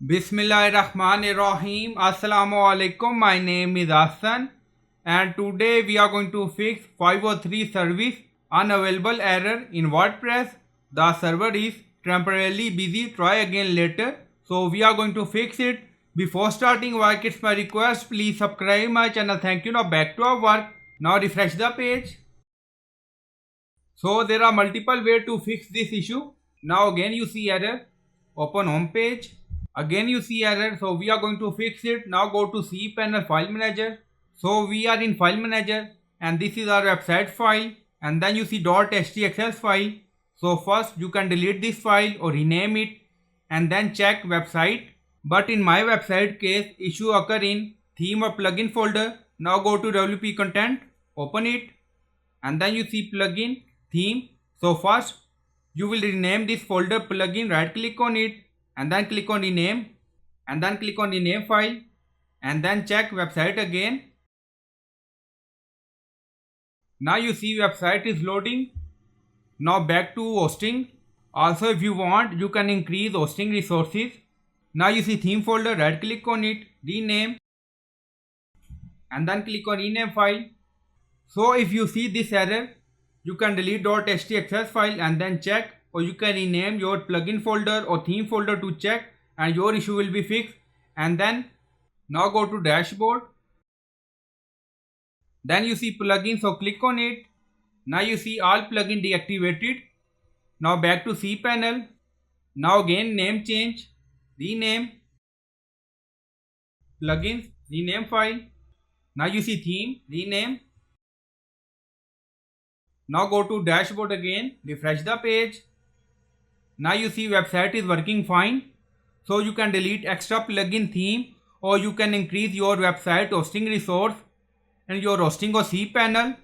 Bismillahirrahmanirrahim. Assalamu alaikum. My name is Hassan and today we are going to fix 503 service unavailable error in WordPress. The server is temporarily busy. Try again later. So we are going to fix it. Before starting work, it's my request. Please subscribe my channel. Thank you. Now back to our work. Now refresh the page. So there are multiple ways to fix this issue. Now again you see error. Open home page. Again you see error, so we are going to fix it. Now go to cPanel file manager. So we are in file manager and this is our website file, and then you see .htxl file. So first you can delete this file or rename it and then check website. But in my website case, issue occur in theme or plugin folder. Now go to WP content, open it, and then you see plugin theme. So first you will rename this folder plugin, right click on it and then click on rename and then click on rename file and then check website again. Now you see website is loading. Now back to hosting. Also if you want you can increase hosting resources. Now you see theme folder, right click on it, rename and then click on rename file. So if you see this error, you can delete .htxl file and then check, or you can rename your plugin folder or theme folder to check and your issue will be fixed. And then now go to dashboard. Then you see plugin, so click on it. Now you see all plugin deactivated. Now back to cPanel. Now again name change, rename, plugins, rename file. Now you see theme, rename. Now go to dashboard again, refresh the page. Now you see website is working fine. So you can delete extra plugin theme or you can increase your website hosting resource and your hosting or cPanel.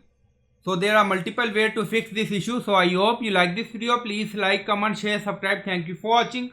So there are multiple ways to fix this issue. So I hope you like this video. Please like, comment, share, subscribe. Thank you for watching.